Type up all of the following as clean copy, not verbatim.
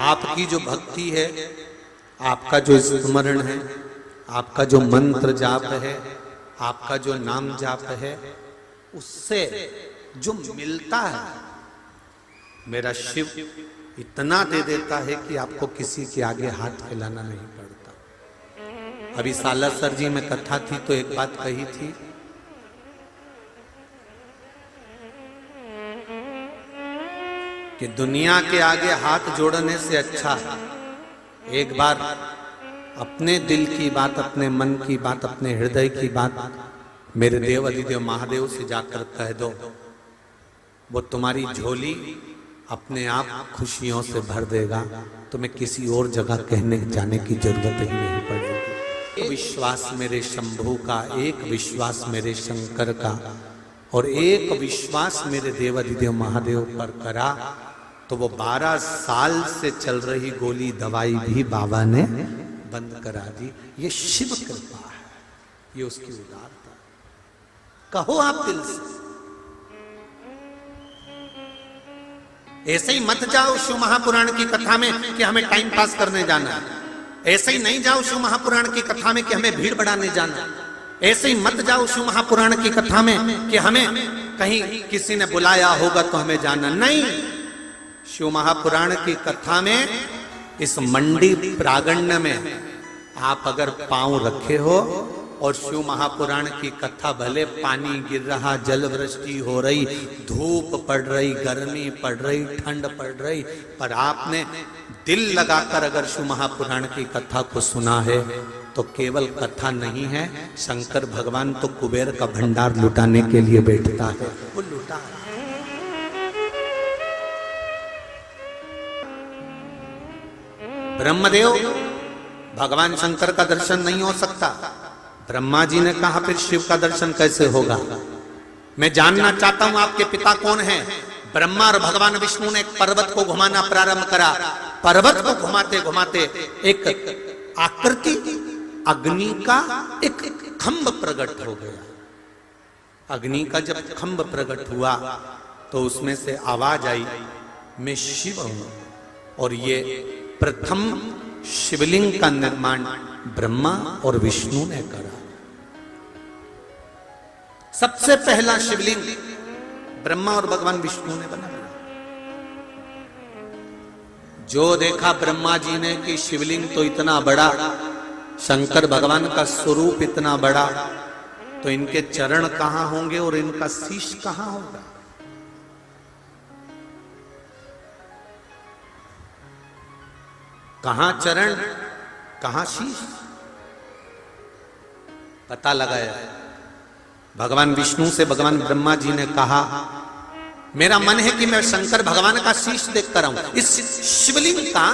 आपकी जो भक्ति है, आपका जो स्मरण है, आपका जो मंत्र जाप है, आपका जो नाम जाप है, उससे जो मिलता है मेरा शिव इतना दे देता है कि आपको किसी के आगे हाथ फैलाना नहीं पड़ता। अभी सालासर जी में कथा थी तो एक बात कही थी कि दुनिया के आगे हाथ जोड़ने से अच्छा एक बार अपने दिल की बात, अपने मन की बात, अपने हृदय की बात मेरे देव अधिदेव महादेव से जाकर कह दो, वो तुम्हारी झोली अपने आप खुशियों से भर देगा। तुम्हें किसी और जगह कहने जाने की जरूरत ही नहीं पड़ेगी। एक विश्वास मेरे शंभू का, एक विश्वास मेरे शंकर का और एक विश्वास मेरे देव अधिदेव महादेव पर करा तो वो 12 साल से चल रही गोली दवाई भी बाबा ने बंद करा दी। ये शिव कृपा है, ये उसकी उदारता। कहो आप दिल से, ऐसे ही मत जाओ शिव महापुराण की कथा में कि हमें टाइम पास करने जाना है। ऐसे ही नहीं जाओ शिव महापुराण की कथा में कि हमें भीड़ बढ़ाने जाना है। ऐसे ही मत जाओ शिव महापुराण की कथा में कि हमें कहीं किसी ने बुलाया होगा तो हमें जाना नहीं। शिव महापुराण की कथा में इस मंडी प्रांगण में आप अगर पांव रखे हो और शिव महापुराण की कथा, भले पानी गिर रहा, जल वृष्टि हो रही, धूप पड़ रही, गर्मी पड़ रही, ठंड पड़ रही, पर आपने दिल लगाकर अगर शिव महापुराण की कथा को सुना है तो केवल कथा नहीं है, शंकर भगवान तो कुबेर का भंडार लुटाने के लिए बैठता है, वो लुटा है। ब्रह्मदेव भगवान शंकर का दर्शन नहीं हो सकता। ब्रह्मा जी ने कहा फिर शिव का दर्शन कैसे होगा? मैं जानना चाहता हूं आपके पिता कौन हैं? ब्रह्मा और भगवान विष्णु ने एक पर्वत को घुमाना प्रारंभ करा। पर्वत को घुमाते घुमाते एक आकृति अग्नि का एक खंभ प्रकट हो गया। अग्नि का जब खंभ प्रकट हुआ तो उसमें से आवाज आई, मैं शिव हूं। और ये प्रथम शिवलिंग का निर्माण ब्रह्मा और विष्णु ने करा। सबसे पहला शिवलिंग ब्रह्मा और भगवान विष्णु ने बनाया। जो देखा ब्रह्मा जी ने कि शिवलिंग तो इतना बड़ा, शंकर भगवान का स्वरूप इतना बड़ा, तो इनके चरण कहां होंगे और इनका शीश कहां होगा? कहां चरण, कहां शीश? पता लगाया। भगवान विष्णु से भगवान ब्रह्मा जी ने कहा, मेरा मन है कि मैं शंकर भगवान का शीश देखकर आऊं, इस शिवलिंग का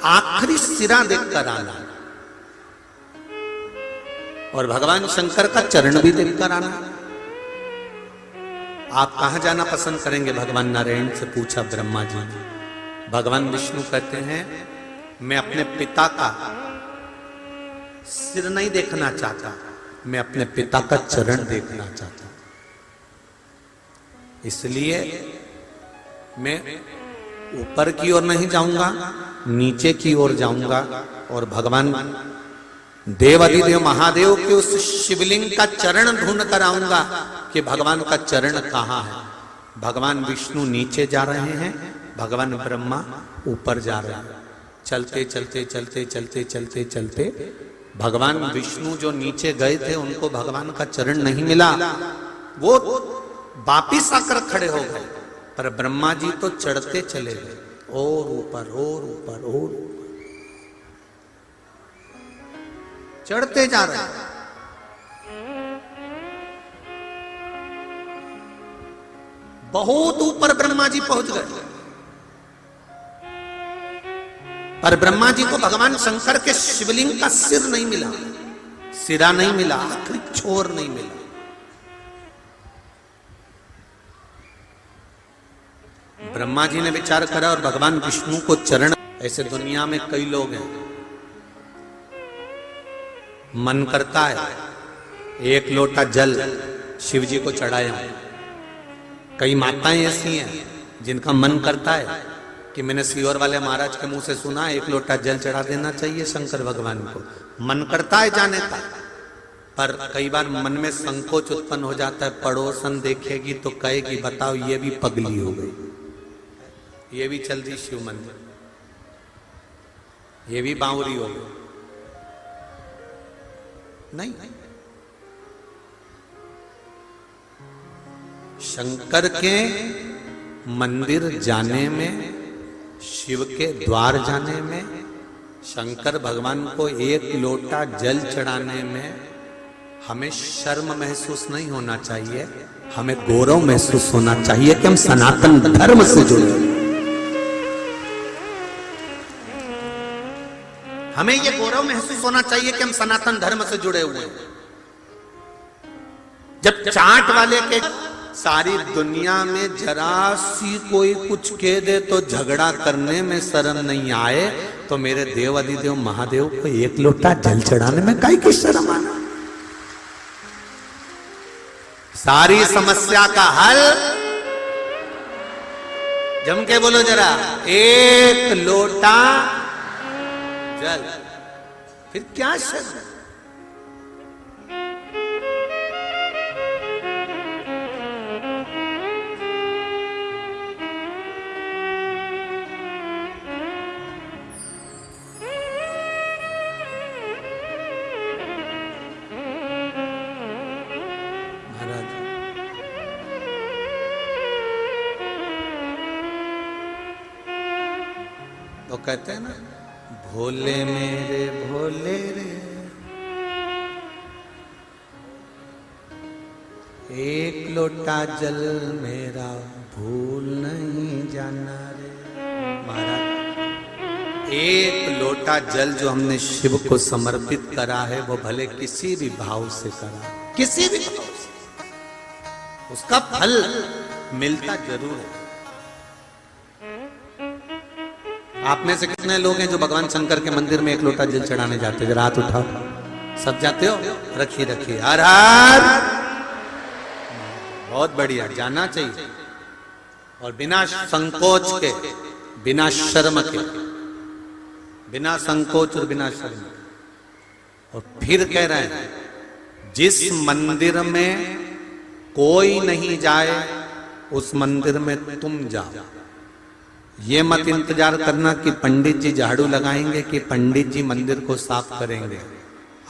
आखिरी सिरा देखकर आना और भगवान शंकर का चरण भी देखकर आना। आप कहां जाना पसंद करेंगे? भगवान नारायण से पूछा ब्रह्मा जी ने। भगवान विष्णु कहते हैं, मैं अपने पिता का सिर नहीं देखना चाहता, मैं अपने पिता का चरण देखना चाहता। इसलिए मैं ऊपर की ओर नहीं जाऊंगा, नीचे की ओर जाऊंगा और भगवान देवाधिदेव महादेव के उस शिवलिंग का चरण ढूंढ कर आऊंगा कि भगवान का चरण कहां है। भगवान विष्णु नीचे जा रहे हैं, भगवान ब्रह्मा ऊपर जा रहे हैं। चलते चलते चलते चलते चलते चलते भगवान विष्णु जो नीचे गए थे उनको भगवान का चरण नहीं मिला, वो वापिस आकर खड़े हो गए। पर ब्रह्मा जी तो चढ़ते चले गए और ऊपर और ऊपर और ऊपर चढ़ते जा रहे हैं। बहुत ऊपर ब्रह्मा जी पहुंच गए, पर ब्रह्मा जी को भगवान शंकर के शिवलिंग का सिर नहीं मिला, सिरा नहीं मिला, आखिरी छोर नहीं मिला। ब्रह्मा जी ने विचार करा और भगवान विष्णु को चरण। ऐसे दुनिया में कई लोग हैं, मन करता है एक लोटा जल शिव जी को चढ़ाया। कई माताएं ऐसी हैं जिनका मन करता है कि मैंने सीहोर वाले महाराज के मुंह से सुना एक लोटा जल चढ़ा देना चाहिए शंकर भगवान को। मन करता है जाने का, पर कई बार मन में संकोच उत्पन्न हो जाता है। पड़ोसन देखेगी तो कहेगी बताओ ये भी पगली हो गई, ये भी चल दी शिव मंदिर, ये भी बावरी हो गई। नहीं, शंकर के मंदिर जाने में, शिव के द्वार जाने में, शंकर भगवान को एक लोटा जल चढ़ाने में हमें शर्म महसूस नहीं होना चाहिए, हमें गौरव महसूस होना चाहिए कि हम सनातन धर्म से जुड़े हैं। हमें यह गौरव महसूस होना चाहिए कि हम सनातन धर्म से जुड़े हुए हैं। जब चाट वाले के सारी दुनिया में जरा सी कोई कुछ कह दे तो झगड़ा करने में शर्म नहीं आए, तो मेरे देव अधिदेव महादेव को एक लोटा जल चढ़ाने में काहे की शर्म आना। सारी समस्या का हल, जम के बोलो जरा, एक लोटा जल, फिर क्या शर्म। तो कहते हैं ना, भोले मेरे भोले रे, एक लोटा जल मेरा भूल नहीं जाना रे। महाराज, एक लोटा जल जो हमने शिव को समर्पित करा है, वो भले किसी भी भाव से करा, किसी भी भाव से, उसका फल मिलता जरूर है। आप में से कितने लोग हैं जो भगवान शंकर के मंदिर में एक लोटा जल चढ़ाने जाते हैं? जरा हाथ उठाओ। सब जाते हो? रखिए रखिए। हर हर, बहुत बढ़िया, जाना चाहिए। और बिना संकोच के, बिना शर्म के, बिना संकोच और बिना शर्म के। और फिर कह रहे हैं, जिस मंदिर में कोई नहीं जाए उस मंदिर में तुम जाओ। ये मत इंतजार करना कि पंडित जी झाड़ू लगाएंगे कि पंडित जी मंदिर को साफ करेंगे।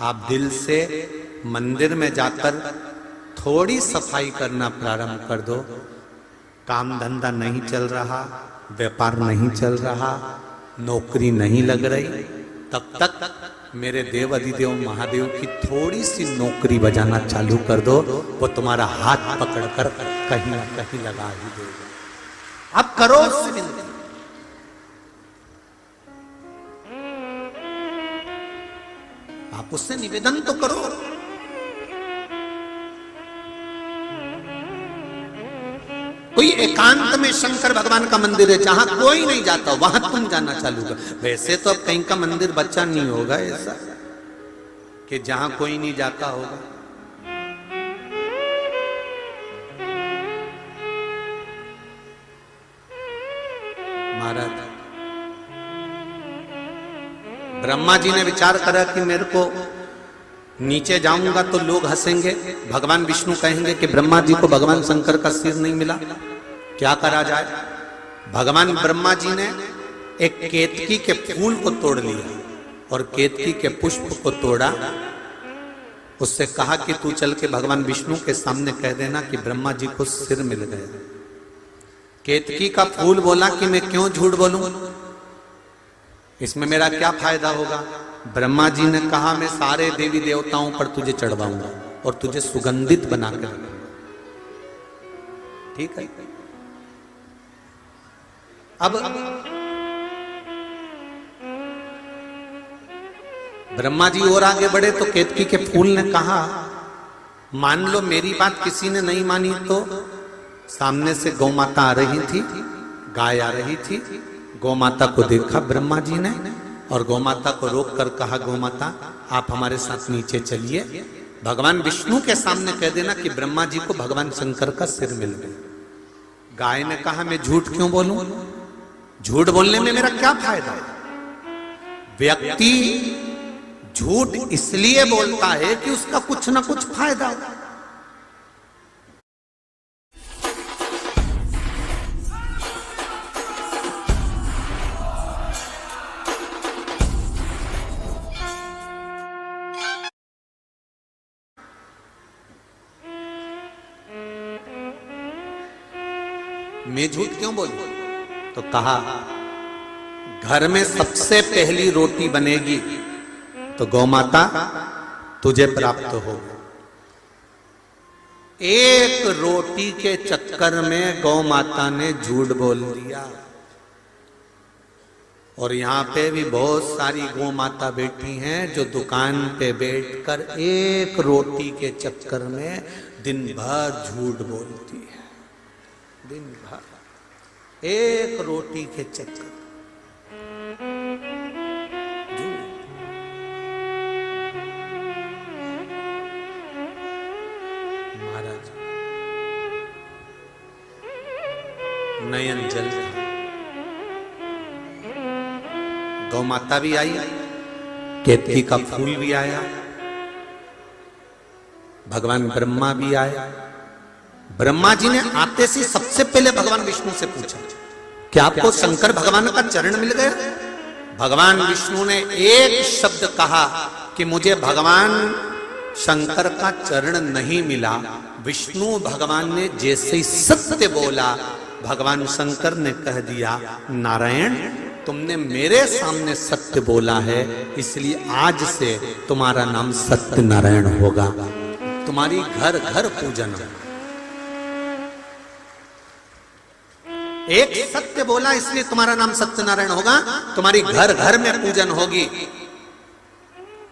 आप दिल से मंदिर में जाकर थोड़ी सफाई करना प्रारंभ कर दो। काम धंधा नहीं चल रहा, व्यापार नहीं चल रहा, नौकरी नहीं लग रही, तब तक मेरे देव अधिदेव महादेव की थोड़ी सी नौकरी बजाना चालू कर दो, वो तुम्हारा हाथ पकड़कर कहीं ना कहीं लगा ही देगा। अब करो उससे विनती, आप उससे निवेदन तो करो। कोई एकांत में शंकर भगवान का मंदिर है जहां कोई नहीं जाता, वहां तुम जाना चालू कर। वैसे तो अब कहीं का मंदिर बच्चा नहीं होगा ऐसा कि जहां कोई नहीं जाता होगा। महाराज, ब्रह्मा जी ने विचार करा कि मेरे को नीचे जाऊंगा तो लोग हंसेंगे, भगवान विष्णु कहेंगे कि ब्रह्मा जी को भगवान शंकर का सिर नहीं मिला, क्या करा जाए। भगवान ब्रह्मा जी ने एक केतकी के फूल को तोड़ लिया और केतकी के पुष्प को तोड़ा। उससे कहा कि तू चल के भगवान विष्णु के सामने कह देना कि ब्रह्मा जी को सिर मिल गया। केतकी का फूल बोला कि मैं क्यों झूठ बोलूं, इसमें मेरा क्या फायदा होगा। ब्रह्मा जी ने कहा मैं सारे देवी देवताओं पर तुझे चढ़वाऊंगा और तुझे सुगंधित बनाकर रखूंगा। ठीक है। अब ब्रह्मा जी और आगे बढ़े तो केतकी के फूल ने कहा मान लो मेरी बात किसी ने नहीं मानी तो। सामने से गौ माता आ रही थी, गाय आ रही थी। गौ माता को देखा ब्रह्मा जी ने और गौ माता को रोक कर कहा, गौ माता आप हमारे साथ नीचे चलिए, भगवान विष्णु के सामने कह देना कि ब्रह्मा जी को भगवान शंकर का सिर मिल गया। गाय ने कहा मैं झूठ क्यों बोलूं, झूठ बोलने में मेरा क्या फायदा? व्यक्ति झूठ इसलिए बोलता है कि उसका कुछ ना कुछ फायदा हो। मैं झूठ क्यों बोलूं? तो कहा घर में सबसे पहली रोटी बनेगी तो गौमाता तुझे प्राप्त हो। एक रोटी के चक्कर में गौमाता ने झूठ बोल दिया। और यहां पे भी बहुत सारी गौमाता बैठी हैं जो दुकान पे बैठकर एक रोटी के चक्कर में दिन भर झूठ बोलती है। दिन भर एक रोटी के चक्कर। महाराज नयन जल गौ माता भी आई, केतकी का फूल भी आया, भगवान ब्रह्मा भी आया। ब्रह्मा जी ने आते से सबसे पहले भगवान विष्णु से पूछा क्या आपको शंकर भगवान का चरण मिल गया? भगवान विष्णु ने एक शब्द कहा कि मुझे भगवान शंकर का चरण नहीं मिला। विष्णु भगवान ने जैसे ही सत्य बोला, भगवान शंकर ने कह दिया नारायण तुमने मेरे सामने सत्य बोला है, इसलिए आज से तुम्हारा नाम सत्य नारायण होगा। तुम्हारी घर घर पूजन हो। एक सत्य बोला इसलिए तुम्हारा नाम सत्यनारायण होगा, तुम्हारी घर घर में पूजन होगी।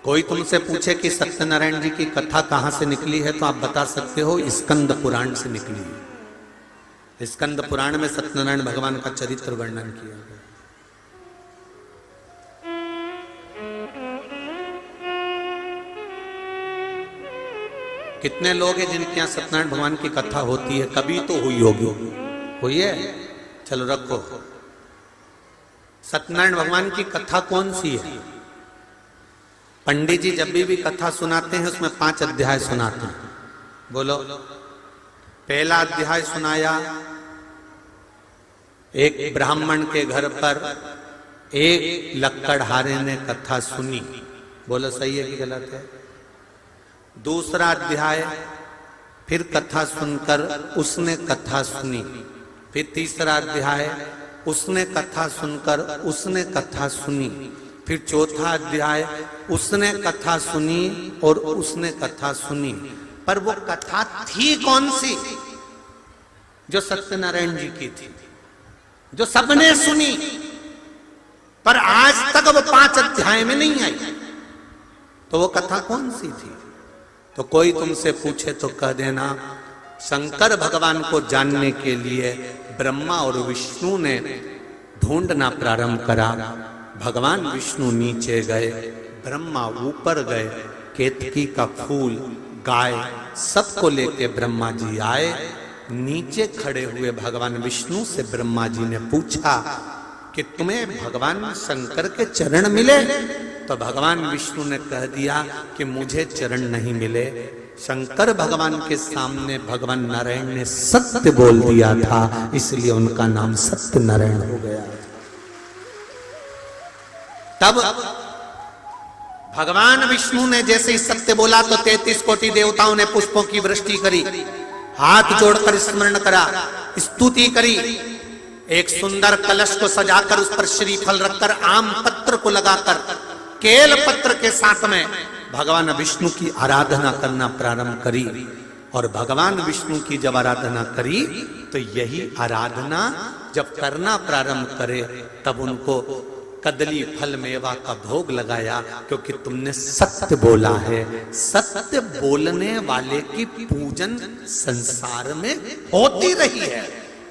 कोई तुमसे पूछे कि सत्यनारायण जी की कथा कहां से निकली है तो आप बता सकते हो स्कंद पुराण से निकली है। स्कंद पुराण में सत्यनारायण भगवान का चरित्र वर्णन किया गया। कितने लोग हैं जिनके यहां सत्यनारायण भगवान की कथा होती है? कभी तो हुई होगी। हुई है? चलो रखो। सत्यनारायण भगवान की कथा कौन सी है? पंडित जी जब भी कथा सुनाते हैं उसमें 5 अध्याय सुनाते हैं। बोलो। पहला अध्याय सुनाया, एक ब्राह्मण के घर पर एक लक्कड़हारे ने कथा सुनी। बोलो सही है कि गलत है? दूसरा अध्याय, फिर कथा सुनकर उसने कथा सुनी। फिर तीसरा अध्याय, उसने कथा सुनकर उसने कथा सुनी। फिर चौथा अध्याय, उसने कथा सुनी और उसने कथा सुनी। पर वो कथा थी कौन सी? जो सत्यनारायण जी की थी, जो सबने सुनी, पर आज तक वो 5 अध्याय में नहीं आई। तो वो कथा कौन सी थी? तो कोई तुमसे पूछे तो कह देना शंकर भगवान को जानने के लिए ब्रह्मा और विष्णु ने ढूंढना प्रारंभ करा। भगवान विष्णु नीचे गए, ब्रह्मा ऊपर गए, केतकी का फूल, गाय सबको लेके ब्रह्मा जी आए। नीचे खड़े हुए भगवान विष्णु से ब्रह्मा जी ने पूछा कि तुम्हें भगवान शंकर के चरण मिले? तो भगवान विष्णु ने कह दिया कि मुझे चरण नहीं मिले। शंकर भगवान के सामने भगवान नारायण ने सत्य बोल दिया था, इसलिए उनका नाम सत्य नारायण हो गया। तब भगवान विष्णु ने जैसे ही सत्य बोला तो 33 कोटि देवताओं ने पुष्पों की वृष्टि करी, हाथ जोड़कर स्मरण करा, स्तुति करी। एक सुंदर कलश को सजाकर उस पर श्रीफल रखकर, आम पत्र को लगाकर, केल पत्र के साथ में भगवान विष्णु की आराधना करना प्रारंभ करी। और भगवान विष्णु की जब आराधना करी तो यही आराधना जब करना प्रारंभ करे तब उनको कदली फल मेवा का भोग लगाया, क्योंकि तुमने सत्य बोला है। सत्य बोलने वाले की पूजन संसार में होती रही है,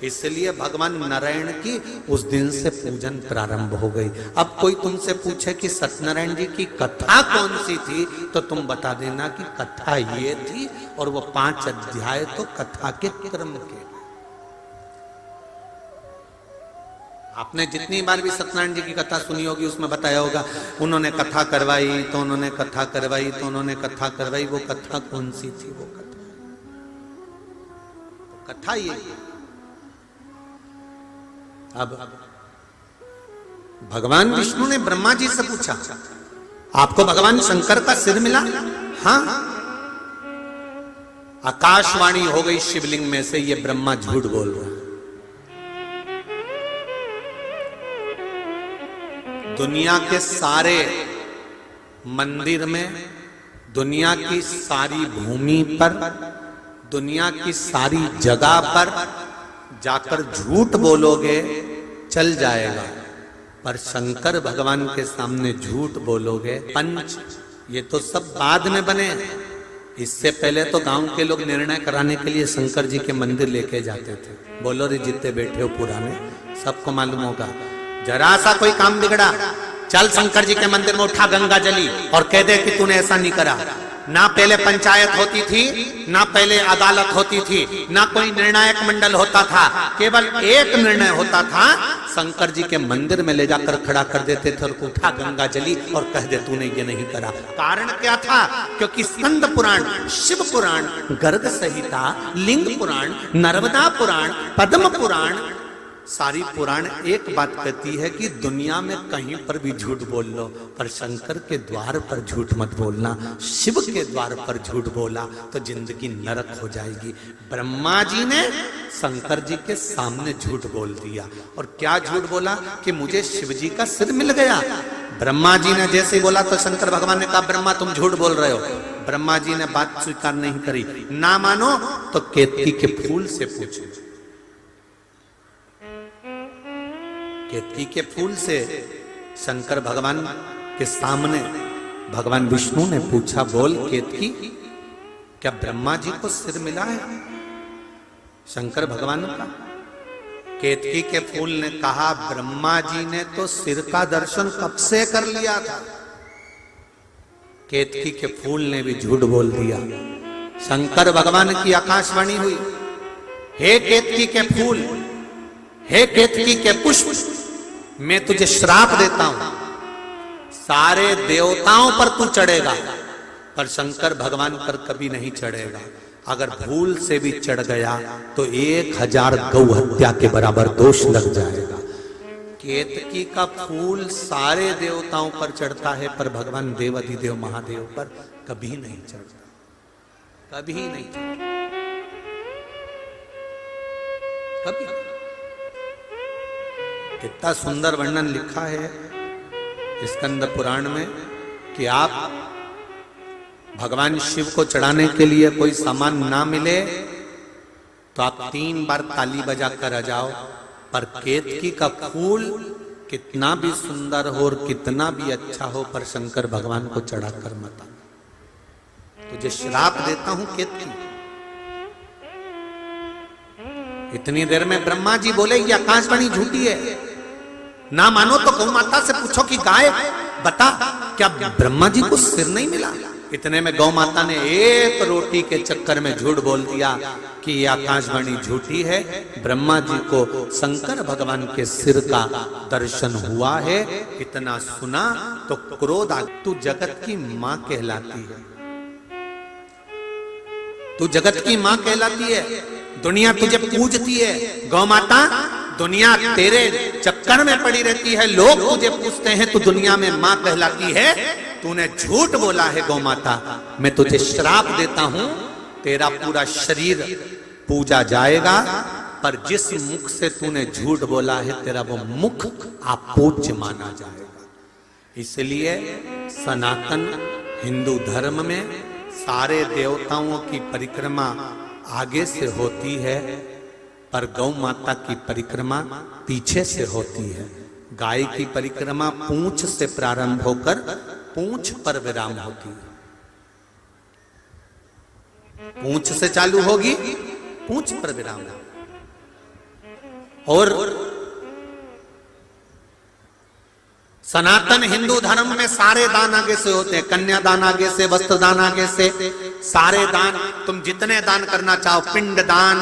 इसलिए भगवान नारायण की उस दिन से पूजन प्रारंभ हो गई। अब कोई तुमसे पूछे कि सत्यनारायण जी की कथा कौन सी थी तो तुम बता देना कि कथा ये थी, और वो 5 अध्याय तो कथा के क्रम के। आपने जितनी बार भी सत्यनारायण जी की कथा सुनी होगी उसमें बताया होगा, उन्होंने कथा करवाई तो उन्होंने कथा करवाई तो उन्होंने कथा करवाई। वो कथा कौन सी थी? वो कथा ये। अब भगवान विष्णु ने ब्रह्मा जी से पूछा, आपको भगवान शंकर का सिर मिला? हाँ। आकाशवाणी हो गई शिवलिंग में से, ये ब्रह्मा झूठ बोल रहा है। दुनिया के सारे मंदिर में, दुनिया की सारी भूमि पर, दुनिया की सारी जगह पर जाकर झूठ बोलोगे चल जाएगा, पर शंकर भगवान के सामने झूठ बोलोगे पंच। ये तो सब बाद में बने, इससे पहले तो गांव के लोग निर्णय कराने के लिए शंकर जी के मंदिर लेके जाते थे। बोलो रे जितने बैठे हो पुराने, सबको मालूम होगा। जरा सा कोई काम बिगड़ा, चल शंकर जी के मंदिर में उठा गंगा जली और कह दे कि तूने ऐसा नहीं करा। ना पहले पंचायत होती थी, ना पहले अदालत होती थी, ना कोई निर्णायक मंडल होता था, केवल एक निर्णय होता था, शंकर जी के मंदिर में ले जाकर खड़ा कर देते थे और उठा गंगा जली और कह दे तूने ये नहीं करा। कारण क्या था? क्योंकि स्कंद पुराण, शिव पुराण, गर्ग संहिता, लिंग पुराण, नर्मदा पुराण, पद्म पुराण, सारी पुराण एक बात कहती है कि दुनिया में कहीं पर भी झूठ बोल लो, पर शंकर के द्वार पर झूठ मत बोलना। शिव के द्वार पर झूठ बोला तो जिंदगी नरक हो जाएगी। ब्रह्मा जी ने शंकर जी के सामने झूठ बोल दिया। और क्या झूठ बोला? कि मुझे शिव जी का सिर मिल गया। ब्रह्मा जी ने जैसे ही बोला तो शंकर भगवान ने कहा, ब्रह्मा तुम झूठ बोल रहे हो। ब्रह्मा जी ने बात स्वीकार नहीं करी। ना मानो तो केतकी के फूल से पूछो। केतकी के फूल से शंकर भगवान के सामने भगवान विष्णु ने पूछा, बोल केतकी, क्या ब्रह्मा जी को सिर मिला है? शंकर भगवान का। केतकी के फूल ने कहा, ब्रह्मा जी ने तो सिर का दर्शन कब से कर लिया था। केतकी के फूल ने भी झूठ बोल दिया। शंकर भगवान की आकाशवाणी हुई, हे केतकी के फूल, हे केतकी के पुष्प, मैं तुझे श्राप देता हूं, सारे देवताओं पर तू चढ़ेगा पर शंकर भगवान पर कभी नहीं चढ़ेगा। अगर भूल से भी चढ़ गया तो 1000 गौ हत्या के बराबर दोष लग जाएगा। केतकी का फूल सारे देवताओं पर चढ़ता है पर भगवान देवाधिदेव महादेव पर कभी नहीं चढ़ता, कभी नहीं चढ़ता, कभी। कितना सुंदर वर्णन लिखा है स्कंद पुराण में कि आप भगवान शिव को चढ़ाने के लिए कोई सामान ना मिले तो आप 3 बार ताली बजा कर आ जाओ, पर केतकी का फूल कितना भी सुंदर हो और कितना भी अच्छा हो पर शंकर भगवान को चढ़ाकर मत आना। तुझे श्राप देता हूं केतकी। इतनी देर में ब्रह्मा जी बोले, ये आकाशवाणी झूठी है। ना मानो तो गौ माता से पूछो कि गाय बता, क्या ब्रह्मा जी को सिर नहीं मिला? इतने में गौ माता ने एक रोटी के चक्कर में झूठ बोल दिया कि ये आकाशवाणी झूठी है। ब्रह्मा जी को शंकर भगवान के सिर का दर्शन हुआ है। इतना सुना तो क्रोध आ, तू जगत की मां कहलाती है, तू जगत की मां कहलाती है, दुनिया तुझे पूजती है। गौ माता, दुनिया तेरे चक्कर में पड़ी रहती है, लोग तुझे पूछते हैं, तू दुनिया में मां कहलाती है। तूने झूठ बोला है गौ माता, मैं तुझे श्राप देता हूं, तेरा पूरा शरीर पूजा जाएगा, पर जिस मुख से तूने झूठ बोला है तेरा वो मुख अपूज्य माना जाएगा। इसलिए सनातन हिंदू धर्म में सारे देवताओं की परिक्रमा आगे से होती है, पर गौ माता की परिक्रमा पीछे से होती है। गाय की परिक्रमा पूंछ से प्रारंभ होकर पूंछ पर विराम होती है। पूंछ से चालू होगी, पूंछ पर विराम। और सनातन हिंदू धर्म में सारे दान आगे से होते हैं, कन्यादान आगे से, वस्त्र दान आगे से, सारे दान तुम जितने दान करना चाहो, पिंड दान,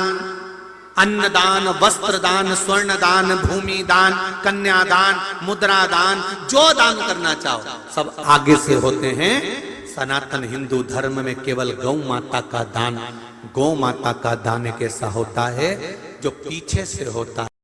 अन्नदान, वस्त्र दान, स्वर्ण दान, भूमि दान, कन्यादान, मुद्रा दान, जो दान करना चाहो सब आगे से होते हैं। सनातन हिंदू धर्म में केवल गौ माता का दान, गौ माता का दान एक ऐसा होता है जो पीछे से होता है।